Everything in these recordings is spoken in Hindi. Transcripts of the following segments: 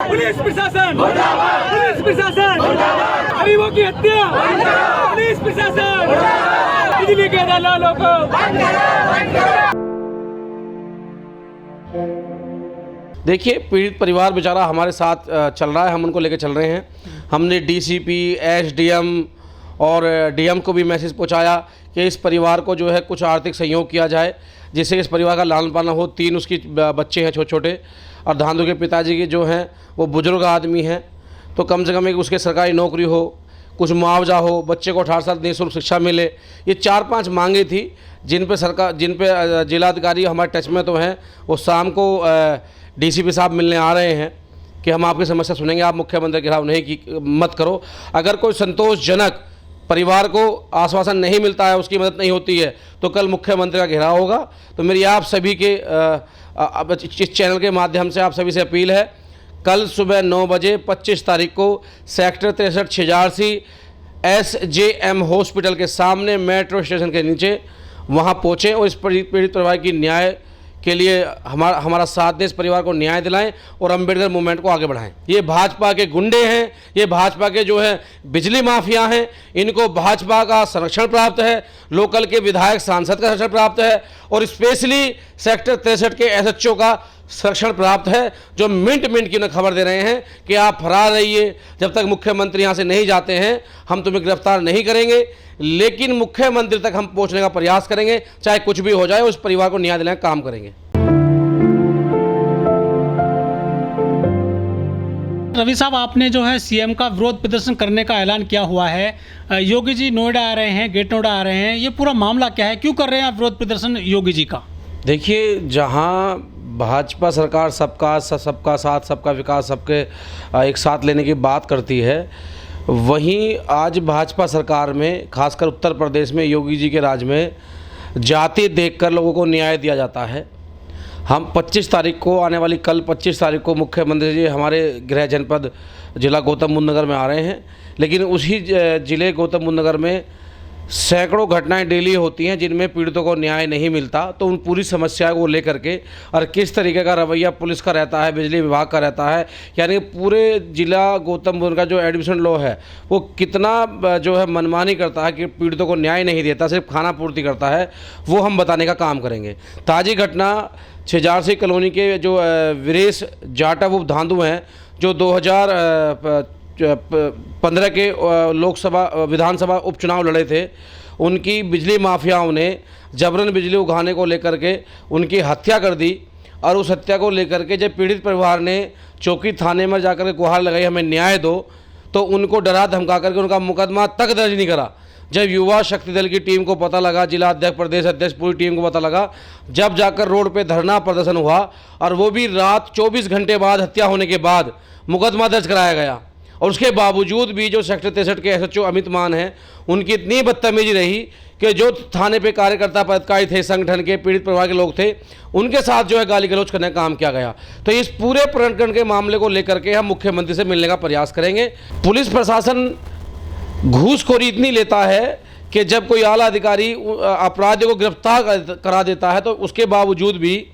पुलिस प्रशासन, पुलिस प्रशासन, गरीबों की हत्या, पुलिस प्रशासन, बिजली के दलालों को। देखिए, पीड़ित परिवार बेचारा हमारे साथ चल रहा है, हम उनको लेकर चल रहे हैं। हमने डीसीपी, एसडीएम और डीएम को भी मैसेज पहुंचाया कि इस परिवार को जो है कुछ आर्थिक सहयोग किया जाए, जिससे इस परिवार का लालन पालन हो। 3 उसकी बच्चे हैं छोटे छोटे, और धांधु के पिताजी के जो हैं वो बुजुर्ग आदमी हैं, तो कम से कम एक उसके सरकारी नौकरी हो, कुछ मुआवजा हो, बच्चे को 18 साल निःशुल्क शिक्षा मिले। ये 4-5 मांगे थी जिन पे जिलाधिकारी हमारे टच में तो हैं। वो शाम को डीसीपी साहब मिलने आ रहे हैं कि हम आपकी समस्या सुनेंगे, आप मुख्यमंत्री के खिलाफ नहीं मत करो। अगर कोई संतोषजनक परिवार को आश्वासन नहीं मिलता है, उसकी मदद नहीं होती है, तो कल मुख्यमंत्री का घेराव होगा। तो मेरी आप सभी के इस चैनल के माध्यम से आप सभी से अपील है, कल सुबह 9 बजे 25 तारीख को सेक्टर 63 छिजारसी SJM हॉस्पिटल के सामने मेट्रो स्टेशन के नीचे वहाँ पहुँचें और इस पीड़ित परिवार की न्याय के लिए हमारा साथ दें, इस परिवार को न्याय दिलाएं और अम्बेडकर मूवमेंट को आगे बढ़ाएं। ये भाजपा के गुंडे हैं, ये भाजपा के जो है बिजली माफिया हैं, इनको भाजपा का संरक्षण प्राप्त है, लोकल के विधायक सांसद का संरक्षण प्राप्त है, और स्पेशली सेक्टर 63 के SHO का संरक्षण प्राप्त है, जो मिनट की उन्हें खबर दे रहे हैं कि आप फरार रहिए, जब तक मुख्यमंत्री यहाँ से नहीं जाते हैं हम तुम्हें गिरफ्तार नहीं करेंगे, लेकिन मुख्यमंत्री तक हम पहुँचने का प्रयास करेंगे, चाहे कुछ भी हो जाए, उस परिवार को न्याय दिलाने का काम करेंगे। रवि साहब, आपने जो है सीएम का विरोध प्रदर्शन करने का ऐलान किया हुआ है। योगी जी नोएडा आ रहे हैं, गेट नोएडा आ रहे हैं, ये पूरा मामला क्या है, क्यों कर रहे हैं आप विरोध प्रदर्शन योगी जी का? देखिए, जहाँ भाजपा सरकार सबका साथ, सबका विकास, सबके एक साथ लेने की बात करती है, वहीं आज भाजपा सरकार में, खासकर उत्तर प्रदेश में योगी जी के राज में जाति देखकर लोगों को न्याय दिया जाता है। हम 25 तारीख को, आने वाली कल 25 तारीख को मुख्यमंत्री जी हमारे गृह जनपद जिला गौतम बुद्ध नगर में आ रहे हैं, लेकिन उसी ज़िले गौतम बुद्ध नगर में सैकड़ों घटनाएं डेली होती हैं जिनमें पीड़ितों को न्याय नहीं मिलता। तो उन पूरी समस्या को लेकर के, और किस तरीके का रवैया पुलिस का रहता है, बिजली विभाग का रहता है, यानी पूरे जिला गौतम बुद्ध का जो एडमिशन लॉ है वो कितना जो है मनमानी करता है कि पीड़ितों को न्याय नहीं देता, सिर्फ खाना पूर्ति करता है, वो हम बताने का काम करेंगे। ताज़ी घटना छिजारसी कॉलोनी के जो वीरेश जाटा वो धांधु हैं, जो 2015 के लोकसभा विधानसभा उपचुनाव लड़े थे, उनकी बिजली माफियाओं ने जबरन बिजली उगाने को लेकर के उनकी हत्या कर दी। और उस हत्या को लेकर के जब पीड़ित परिवार ने चौकी थाने में जाकर के गुहार लगाई हमें न्याय दो, तो उनको डरा धमका करके उनका मुकदमा तक दर्ज नहीं करा। जब युवा शक्ति दल की टीम को पता लगा, जिला अध्यक्ष, प्रदेश अध्यक्ष, पूरी टीम को पता लगा, जब जाकर रोड पे धरना प्रदर्शन हुआ, और वो भी रात 24 घंटे बाद हत्या होने के बाद मुकदमा दर्ज कराया गया। और उसके बावजूद भी जो सेक्टर 63 के SHO अमित मान हैं, उनकी इतनी बदतमीजी रही कि जो थाने पे कार्यकर्ता पदाधिकारी थे, संगठन के, पीड़ित परिवार के लोग थे, उनके साथ जो है गाली गलौज करने का काम किया गया। तो इस पूरे प्रकरण के मामले को लेकर के हम मुख्यमंत्री से मिलने का प्रयास करेंगे। पुलिस प्रशासन घूसखोरी इतनी लेता है कि जब कोई आला अधिकारी अपराधियों को गिरफ्तार करा देता है, तो उसके बावजूद भी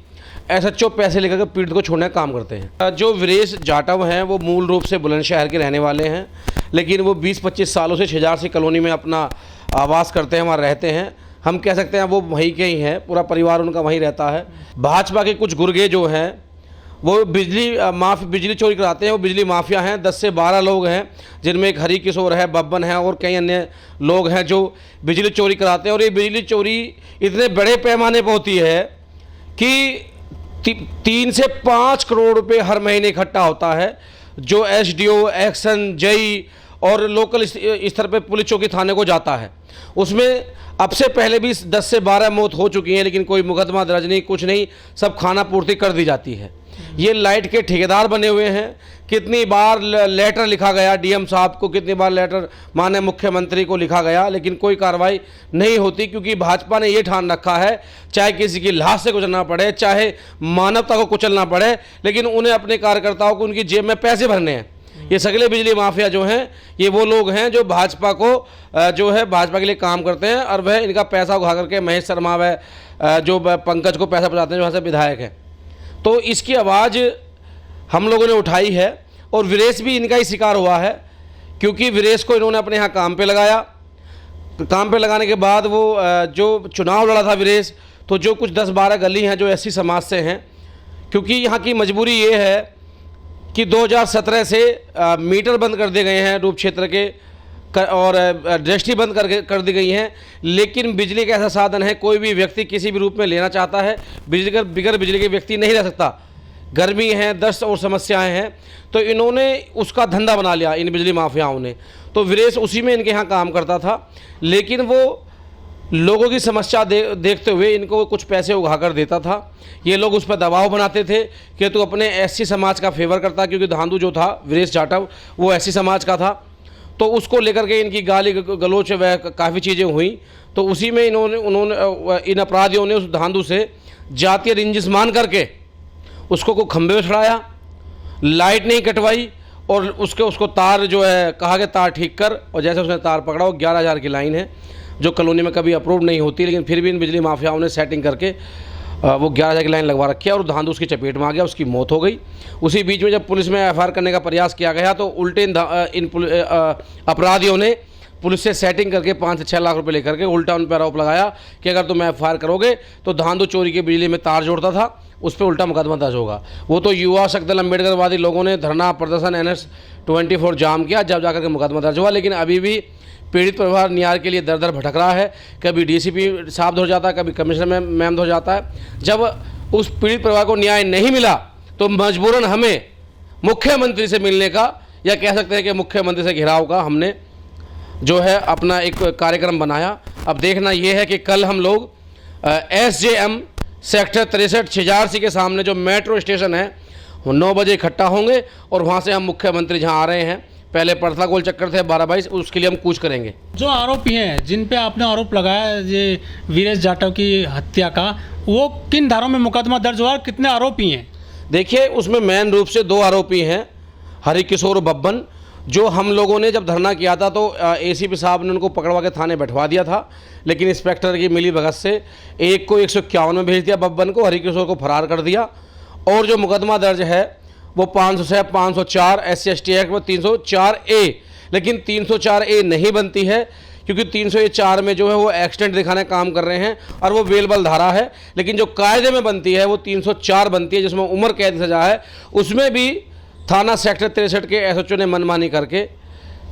SHO पैसे लेकर के पीड़ित को छोड़ने का काम करते हैं। जो वीरेश जाटव हैं वो मूल रूप से बुलंदशहर के रहने वाले हैं, लेकिन वो 20-25 सालों से छिजारसी कॉलोनी में अपना आवास करते हैं, वहाँ रहते हैं। हम कह सकते हैं वो वहीं के ही हैं, पूरा परिवार उनका वहीं रहता है। भाजपा के कुछ गुर्गे जो हैं वो बिजली चोरी कराते हैं, वो बिजली माफिया हैं। 10 से 12 लोग हैं, जिनमें एक हरी किशोर है, बब्बन है, और कई अन्य लोग हैं जो बिजली चोरी कराते हैं। और ये बिजली चोरी इतने बड़े पैमाने पर होती है कि 3 से 5 करोड़ रुपए हर महीने इकट्ठा होता है, जो SDO, एक्शन, जई और लोकल स्तर पे पुलिस चौकी थाने को जाता है। उसमें अब से पहले भी 10 से 12 मौत हो चुकी हैं, लेकिन कोई मुकदमा दर्ज नहीं, कुछ नहीं, सब खाना पूर्ति कर दी जाती है। ये लाइट के ठेकेदार बने हुए हैं। कितनी बार लेटर लिखा गया डीएम साहब को, कितनी बार लेटर माननीय मुख्यमंत्री को लिखा गया, लेकिन कोई कार्रवाई नहीं होती, क्योंकि भाजपा ने ये ठान रखा है चाहे किसी की लाश से गुजरना पड़े, चाहे मानवता को कुचलना पड़े, लेकिन उन्हें अपने कार्यकर्ताओं को उनकी जेब में पैसे भरने हैं। ये सगले बिजली माफिया जो हैं, ये वो लोग हैं जो भाजपा को जो है भाजपा के लिए काम करते हैं, और वह इनका पैसा उठा करके महेश शर्मा व जो पंकज को पैसा पहुँचाते हैं, जो यहाँ से विधायक हैं। तो इसकी आवाज़ हम लोगों ने उठाई है, और वीरेश भी इनका ही शिकार हुआ है, क्योंकि वीरेश को इन्होंने अपने यहाँ काम पे लगाया। काम पे लगाने के बाद वो जो चुनाव लड़ा था वीरेश, तो जो कुछ 10-12 गली हैं जो एससी समाज से हैं, क्योंकि यहाँ की मजबूरी ये है कि 2017 से मीटर बंद कर दिए गए हैं रूप क्षेत्र के और दृष्टि बंद कर दी गई हैं, लेकिन बिजली का ऐसा साधन है, कोई भी व्यक्ति किसी भी रूप में लेना चाहता है, बिगैर बिजली के व्यक्ति नहीं रह सकता। गर्मी है, दस्त और समस्याएं हैं, तो इन्होंने उसका धंधा बना लिया इन बिजली माफियाओं ने। तो वीरेश उसी में इनके यहाँ काम करता था, लेकिन वो लोगों की समस्या देखते हुए इनको कुछ पैसे उगा कर देता था। ये लोग उस पर दबाव बनाते थे कि तू अपने एससी समाज का फेवर करता, क्योंकि धांधु जो था वीरेश जाटव वो एससी समाज का था। तो उसको लेकर के इनकी गाली गलोच व काफ़ी चीज़ें हुई। तो उसी में उन्होंने इन अपराधियों ने उस धांधु से जातीय रंजिश मान करके उसको खंभे पे चढ़ाया, लाइट नहीं कटवाई और उसको तार जो है कहा कि तार ठीक कर, और जैसे उसने तार पकड़ा, वो 11,000 की लाइन है जो कॉलोनी में कभी अप्रूव नहीं होती, लेकिन फिर भी इन बिजली माफियाओं ने सेटिंग करके वो 11,000 की लाइन लगवा रखी है और धांधु उसकी चपेट में आ गया, उसकी मौत हो गई। उसी बीच में जब पुलिस में एफआईआर करने का प्रयास किया गया तो उल्टे इन अपराधियों ने पुलिस से सेटिंग करके 5 से 6 लाख रुपए लेकर के उल्टा उन पर आरोप लगाया कि अगर तुम एफआईआर करोगे तो धांधु चोरी के बिजली में तार जोड़ता था, उस पर उल्टा मुकदमा दर्ज होगा। वो तो युवा शक्ति दल अम्बेडकरवादी लोगों ने धरना प्रदर्शन NS-24 जाम किया, जब जाकर के मुकदमा दर्ज हुआ, लेकिन अभी भी पीड़ित परिवार न्याय के लिए दर दर भटक रहा है। कभी डीसीपी साहब हो जाता है, कभी कमिश्नर मैम हो जाता है। जब उस पीड़ित परिवार को न्याय नहीं मिला तो मजबूरन हमें मुख्यमंत्री से मिलने का, या कह सकते हैं कि मुख्यमंत्री से घिराव का हमने जो है अपना एक कार्यक्रम बनाया। अब देखना यह है कि कल हम लोग SJM सेक्टर 63 छिजारसी के सामने जो मेट्रो स्टेशन है 9 बजे इकट्ठा होंगे और वहाँ से हम मुख्यमंत्री जहाँ आ रहे हैं, पहले पड़ता गोल चक्कर थे 12-22, उसके लिए हम कूच करेंगे। जो आरोपी हैं जिन पे आपने आरोप लगाया ये वीरेश जाटव की हत्या का, वो किन धाराओं में मुकदमा दर्ज हुआ और कितने आरोपी हैं? देखिए, उसमें मेन रूप से 2 आरोपी हैं, हरिकिशोर बब्बन, जो हम लोगों ने जब धरना किया था तो ACP साहब ने उनको पकड़वा के थाने बैठवा दिया था, लेकिन इंस्पेक्टर की मिली भगत से एक को 151 में भेज दिया, बब्बन को, हरिकिशोर को फरार कर दिया। और जो मुकदमा दर्ज है वो 504 SC/ST एक्ट में 304A, लेकिन 304A नहीं बनती है, क्योंकि 304 में जो है वो एक्सटेंट दिखाने काम कर रहे हैं और वो बेलबल धारा है। लेकिन जो कायदे में बनती है वो 304 बनती है, जिसमें उम्र कैद सजा है। उसमें भी थाना सेक्टर 63 के SHO ने मनमानी करके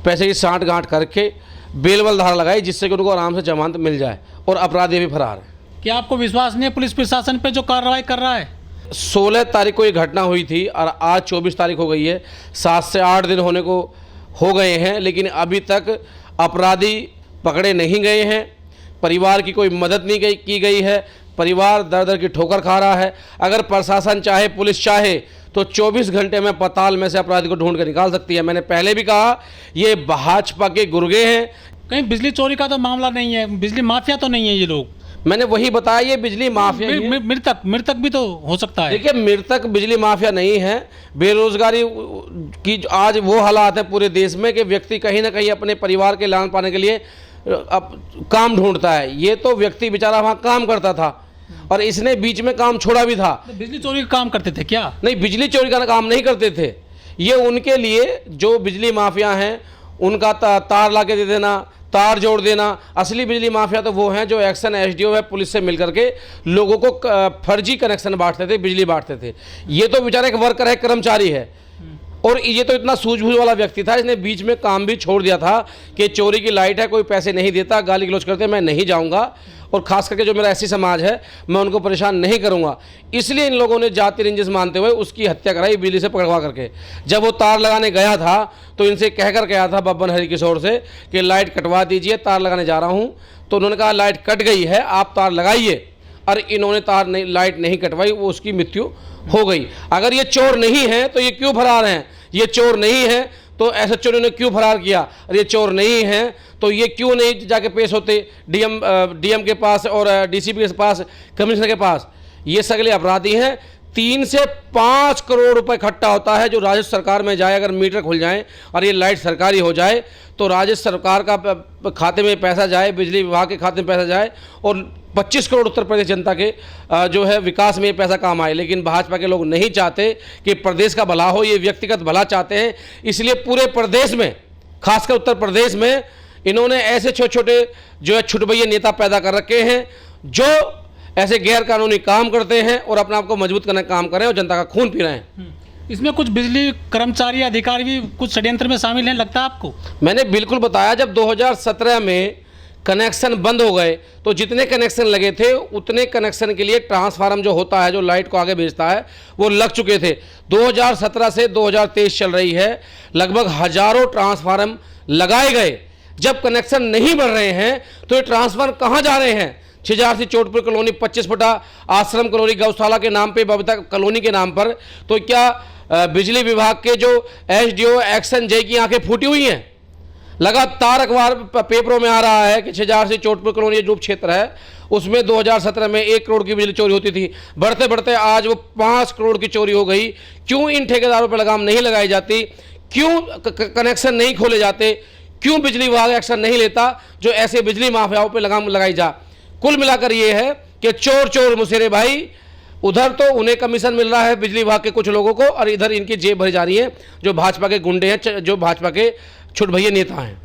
पैसे की साँठ गांठ करके बेलबल धारा लगाई, जिससे कि उनको आराम से जमानत मिल जाए, और अपराधी भी फरार है। क्या आपको विश्वास नहीं है पुलिस प्रशासन पे जो कार्रवाई कर रहा है? 16 तारीख को ये घटना हुई थी और आज 24 तारीख हो गई है, 7 से 8 दिन होने को हो गए हैं, लेकिन अभी तक अपराधी पकड़े नहीं गए हैं। परिवार की कोई मदद नहीं की गई है, परिवार दर दर की ठोकर खा रहा है। अगर प्रशासन चाहे, पुलिस चाहे, तो 24 घंटे में पताल में से अपराधी को ढूंढ कर निकाल सकती है। मैंने पहले भी कहा, ये भाजपा के गुर्गे हैं। कहीं बिजली चोरी का तो मामला नहीं है, बिजली माफिया तो नहीं है ये लोग? मैंने वही बताया, ये बिजली माफिया ही है। मृतक भी तो हो सकता है। देखिए, मृतक बिजली माफिया नहीं है। बेरोजगारी की आज वो हालात है पूरे देश में कि व्यक्ति कहीं ना कहीं अपने परिवार के लान पाने के लिए अब काम ढूंढता है। ये तो व्यक्ति बेचारा वहाँ काम करता था और इसने बीच में काम छोड़ा भी था। तो बिजली चोरी का काम करते थे क्या? नहीं, बिजली चोरी का काम नहीं करते थे। ये उनके लिए जो बिजली माफिया हैं उनका तार ला के दे देना, तार जोड़ देना। असली बिजली माफिया तो वो हैं जो एक्शन SDO है पुलिस से मिलकर के लोगों को फर्जी कनेक्शन बांटते थे, बिजली बांटते थे। ये तो बेचारा एक वर्कर है, कर्मचारी है, और ये तो इतना सूझबूझ वाला व्यक्ति था, इसने बीच में काम भी छोड़ दिया था कि चोरी की लाइट है, कोई पैसे नहीं देता, गाली गलौज करते, मैं नहीं जाऊँगा, और ख़ास करके जो मेरा SC समाज है मैं उनको परेशान नहीं करूँगा। इसलिए इन लोगों ने जाति रंजिश मानते हुए उसकी हत्या कराई बिजली से पकड़वा करके। जब वो तार लगाने गया था तो इनसे कह कर गया था बब्बन हरिकिशोर से कि लाइट कटवा दीजिए, तार लगाने जा रहा हूँ। तो उन्होंने कहा लाइट कट गई है, आप तार लगाइए, और इन्होंने तार नहीं, लाइट नहीं कटवाई, वो उसकी मृत्यु हो गई। अगर ये चोर नहीं है तो ये क्यों फरार हैं? ये चोर नहीं है तो SHO ने क्यों फरार किया? और ये चोर नहीं है तो ये क्यों नहीं जाके पेश होते DM के पास और DCP के पास, कमिश्नर के पास? ये सगले अपराधी हैं। 3 से 5 करोड़ रुपए इकट्ठा होता है जो राजस्व सरकार में जाए। अगर मीटर खुल जाए और ये लाइट सरकारी हो जाए तो राजस्व सरकार का खाते में पैसा जाए, बिजली विभाग के खाते में पैसा जाए और 25 करोड़ उत्तर प्रदेश जनता के जो है विकास में ये पैसा काम आए। लेकिन भाजपा के लोग नहीं चाहते कि प्रदेश का भला हो, ये व्यक्तिगत भला चाहते हैं। इसलिए पूरे प्रदेश में, खासकर उत्तर प्रदेश में, इन्होंने ऐसे छोटे छोटे जो है छुटभैया नेता पैदा कर रखे हैं जो ऐसे गैर कानूनी काम करते हैं और अपने आप को मजबूत करने का काम कर रहे हैं और जनता का खून पी रहे हैं। इसमें कुछ बिजली कर्मचारी अधिकारी भी कुछ षड्यंत्र में शामिल हैं, लगता है आपको? मैंने बिल्कुल बताया, जब 2017 में कनेक्शन बंद हो गए तो जितने कनेक्शन लगे थे उतने कनेक्शन के लिए ट्रांसफार्मर जो होता है, जो लाइट को आगे भेजता है, वो लग चुके थे। 2017 से 2023 चल रही है, लगभग हजारों ट्रांसफार्मर लगाए गए। जब कनेक्शन नहीं बढ़ रहे हैं तो ये ट्रांसफार्मर कहाँ जा रहे हैं? छिजारसी चोटपुर कॉलोनी, 25 फुटा आश्रम कॉलोनी, गौशाला के नाम पे, बबीता कॉलोनी के नाम पर। तो क्या बिजली विभाग के जो एसडीओ एक्शन जय की आंखें फूटी हुई हैं? लगातार अखबार पेपरों में आ रहा है कि छिजारसी चोटपुर कॉलोनी जो क्षेत्र है उसमें 2017 में 1 करोड़ की बिजली चोरी होती थी। बढ़ते बढ़ते आज वो 5 करोड़ की चोरी हो गई। क्यों इन ठेकेदारों पर लगाम नहीं लगाई जाती? क्यों कनेक्शन नहीं खोले जाते? क्यों बिजली विभाग एक्शन नहीं लेता जो ऐसे बिजली माफियाओं पर लगाम लगाई जा? कुल मिलाकर ये है कि चोर चोर मुसेरे भाई। उधर तो उन्हें कमीशन मिल रहा है बिजली विभाग के कुछ लोगों को और इधर इनकी जेब भरी जा रही है जो भाजपा के गुंडे हैं, जो भाजपा के छुटभैया नेता हैं।